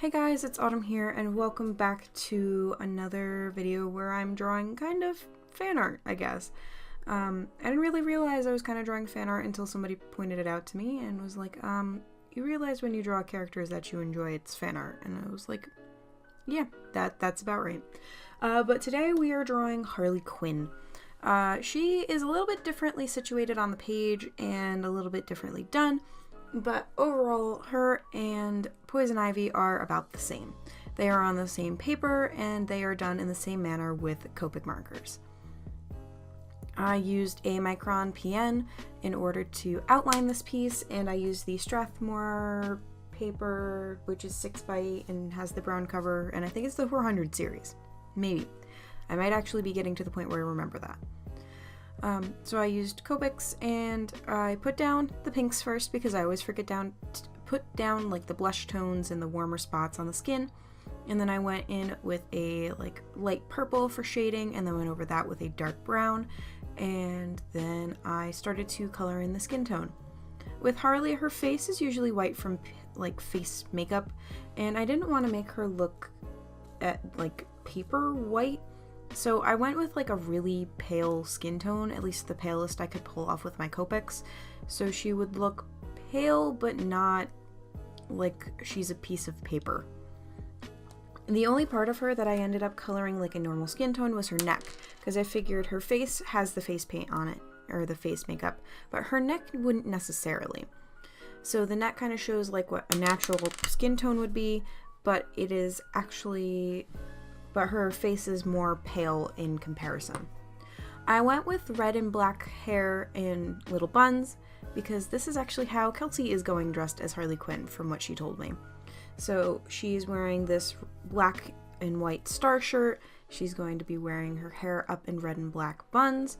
Hey guys, it's Autumn here, and welcome back to another video where I'm drawing kind of fan art, I guess. I didn't really realize I was kind of drawing fan art until somebody pointed it out to me and was like, you realize when you draw characters that you enjoy, it's fan art. And I was like, yeah, that's about right. But today we are drawing Harley Quinn. She is a little bit differently situated on the page and a little bit differently done. But overall, her and Poison Ivy are about the same. They are on the same paper, and they are done in the same manner with Copic markers. I used a Micron PN in order to outline this piece, and I used the Strathmore paper, which is 6x8 and has the brown cover, and I think it's the 400 series. Maybe. I might actually be getting to the point where I remember that. So I used Copics, and I put down the pinks first because I always forget to put down like the blush tones and the warmer spots on the skin. And then I went in with a like light purple for shading, and then went over that with a dark brown. And then I started to color in the skin tone. With Harley, her face is usually white from like face makeup, and I didn't want to make her look at like paper white. So I went with like a really pale skin tone, at least the palest I could pull off with my Copics. So she would look pale, but not like she's a piece of paper. The only part of her that I ended up coloring like a normal skin tone was her neck, because I figured her face has the face paint on it, or the face makeup, but her neck wouldn't necessarily. So the neck kind of shows like what a natural skin tone would be, but it is actually... but her face is more pale in comparison. I went with red and black hair in little buns because this is actually how Kelsey is going dressed as Harley Quinn from what she told me. So she's wearing this black and white star shirt, she's going to be wearing her hair up in red and black buns,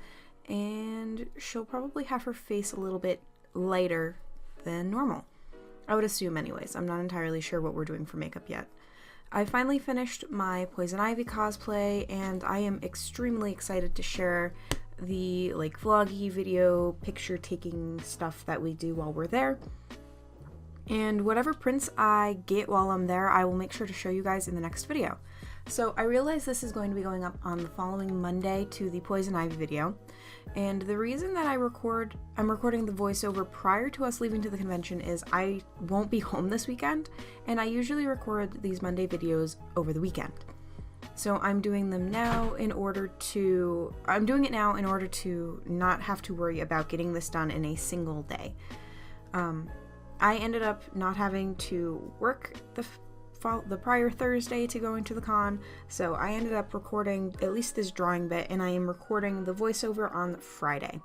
and she'll probably have her face a little bit lighter than normal. I would assume anyways, I'm not entirely sure what we're doing for makeup yet. I finally finished my Poison Ivy cosplay, and I am extremely excited to share the like vloggy video picture taking stuff that we do while we're there. And whatever prints I get while I'm there, I will make sure to show you guys in the next video. So I realize this is going to be going up on the following Monday to the Poison Ivy video. And the reason that I'm recording the voiceover prior to us leaving to the convention is I won't be home this weekend, and I usually record these Monday videos over the weekend. So I'm doing them now in order to not have to worry about getting this done in a single day. I ended up not having to work the prior Thursday to go into the con, so I ended up recording at least this drawing bit, and I am recording the voiceover on Friday.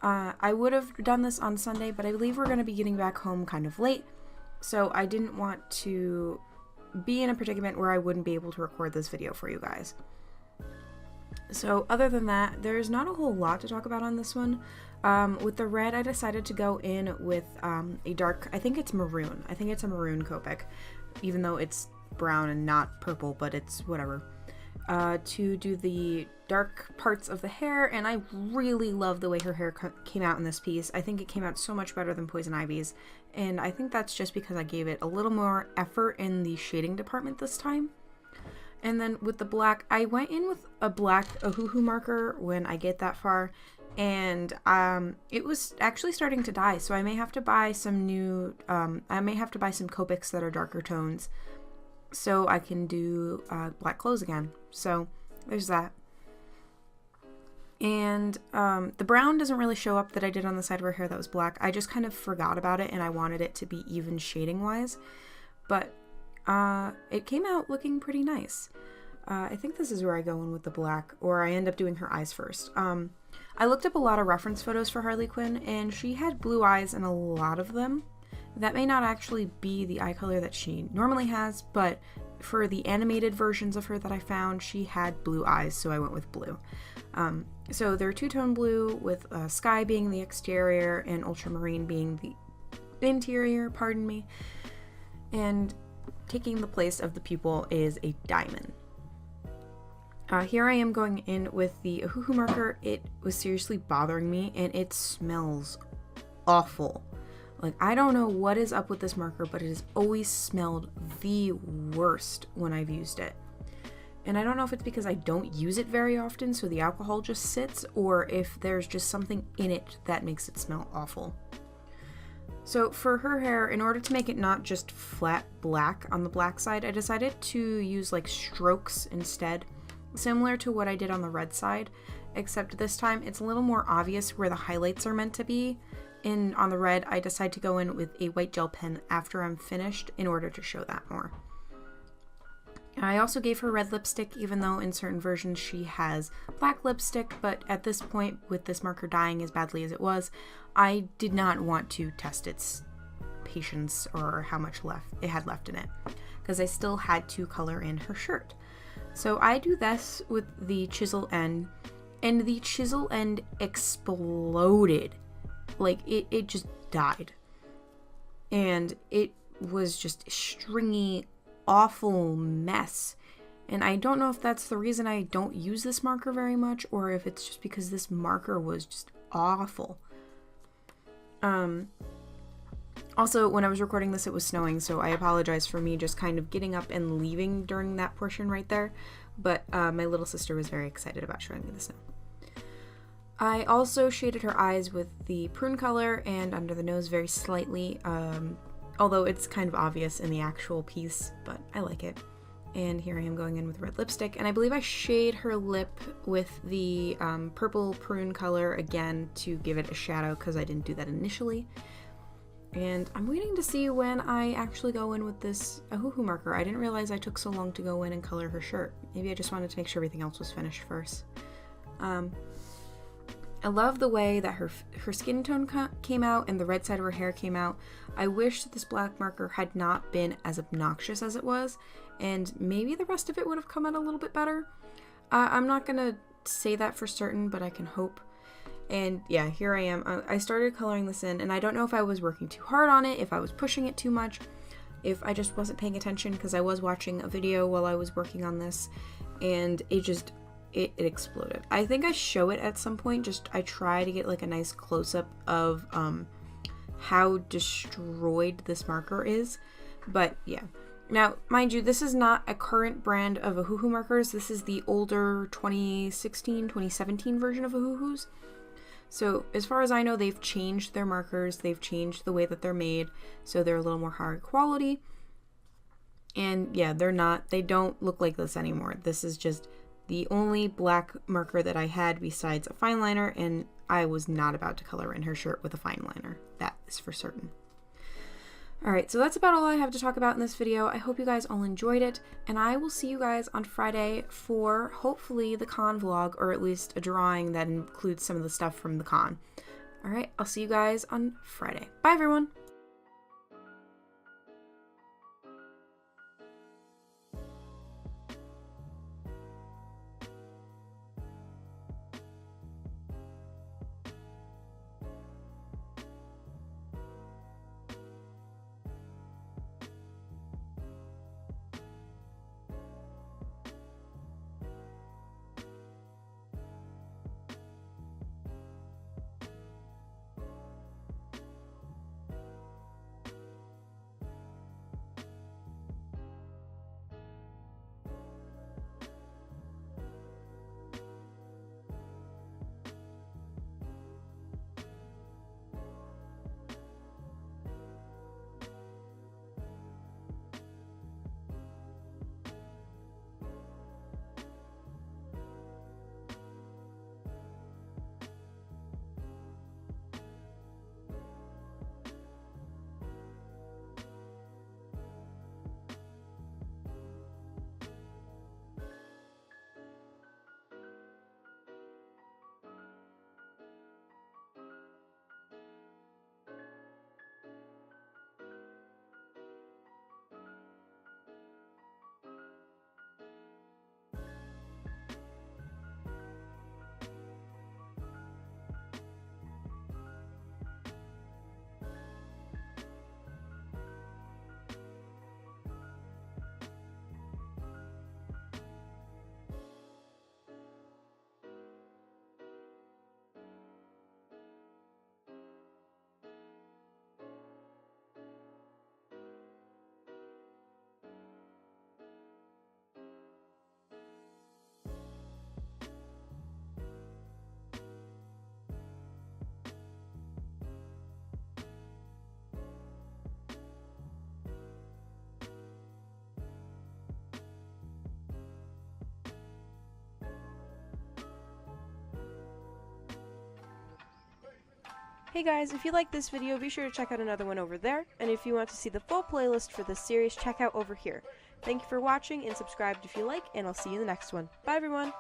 I would have done this on Sunday, but I believe we're going to be getting back home kind of late, so I didn't want to be in a predicament where I wouldn't be able to record this video for you guys. So other than that, there's not a whole lot to talk about on this one. With the red, I decided to go in with a dark, I think it's maroon. I think it's a maroon Copic, even though it's brown and not purple, but it's whatever. To do the dark parts of the hair, and I really love the way her hair came out in this piece. I think it came out so much better than Poison Ivy's, and I think that's just because I gave it a little more effort in the shading department this time. And then with the black, I went in with a black Ohuhu marker when I get that far, and it was actually starting to die, so I may have to buy some new, I may have to buy some Copics that are darker tones so I can do black clothes again. So there's that. And the brown doesn't really show up that I did on the side of her hair that was black. I just kind of forgot about it, and I wanted it to be even shading wise, but it came out looking pretty nice. I think this is where I go in with the black, or I end up doing her eyes first. I looked up a lot of reference photos for Harley Quinn, and she had blue eyes in a lot of them. That may not actually be the eye color that she normally has, but for the animated versions of her that I found, she had blue eyes, so I went with blue. So they're two-tone blue, with sky being the exterior and ultramarine being the interior, pardon me. And taking the place of the pupil is a diamond. Here I am going in with the Ohuhu marker. It was seriously bothering me, and it smells awful. Like, I don't know what is up with this marker, but it has always smelled the worst when I've used it. And I don't know if it's because I don't use it very often, so the alcohol just sits, or if there's just something in it that makes it smell awful. So for her hair, in order to make it not just flat black on the black side, I decided to use like strokes instead, similar to what I did on the red side, except this time it's a little more obvious where the highlights are meant to be. And on the red, I decide to go in with a white gel pen after I'm finished in order to show that more. I also gave her red lipstick, even though in certain versions she has black lipstick, but at this point, with this marker dying as badly as it was, I did not want to test its patience or how much it had left in it, because I still had to color in her shirt. So I do this with the chisel end, and the chisel end exploded. Like, it just died. And it was just a stringy, awful mess. And I don't know if that's the reason I don't use this marker very much, or if it's just because this marker was just awful. Also, when I was recording this, it was snowing, so I apologize for me just kind of getting up and leaving during that portion right there. But my little sister was very excited about showing me the snow. I also shaded her eyes with the prune color and under the nose very slightly, although it's kind of obvious in the actual piece, but I like it. And here I am going in with red lipstick, and I believe I shade her lip with the purple prune color again to give it a shadow, because I didn't do that initially. And I'm waiting to see when I actually go in with this Ahuhu marker. I didn't realize I took so long to go in and color her shirt. Maybe I just wanted to make sure everything else was finished first. I love the way that her skin tone came out and the red side of her hair came out. I wish that this black marker had not been as obnoxious as it was, and maybe the rest of it would have come out a little bit better. I'm not gonna say that for certain, but I can hope. And yeah, here I am. I started coloring this in, and I don't know if I was working too hard on it, if I was pushing it too much, if I just wasn't paying attention, because I was watching a video while I was working on this, and it exploded. I think I show it at some point, I try to get like a nice close-up of how destroyed this marker is, but yeah. Now, mind you, this is not a current brand of Ahuhu markers. This is the older 2016, 2017 version of Ahuhus. So as far as I know, they've changed their markers, they've changed the way that they're made, so they're a little more higher quality. And yeah, they don't look like this anymore. This is just the only black marker that I had besides a fine liner, and I was not about to color in her shirt with a fine liner. That is for certain. Alright, so that's about all I have to talk about in this video. I hope you guys all enjoyed it, and I will see you guys on Friday for hopefully the con vlog, or at least a drawing that includes some of the stuff from the con. Alright, I'll see you guys on Friday. Bye everyone! Hey guys, if you like this video, be sure to check out another one over there, and if you want to see the full playlist for this series, check out over here. Thank you for watching, and subscribe if you like, and I'll see you in the next one. Bye everyone!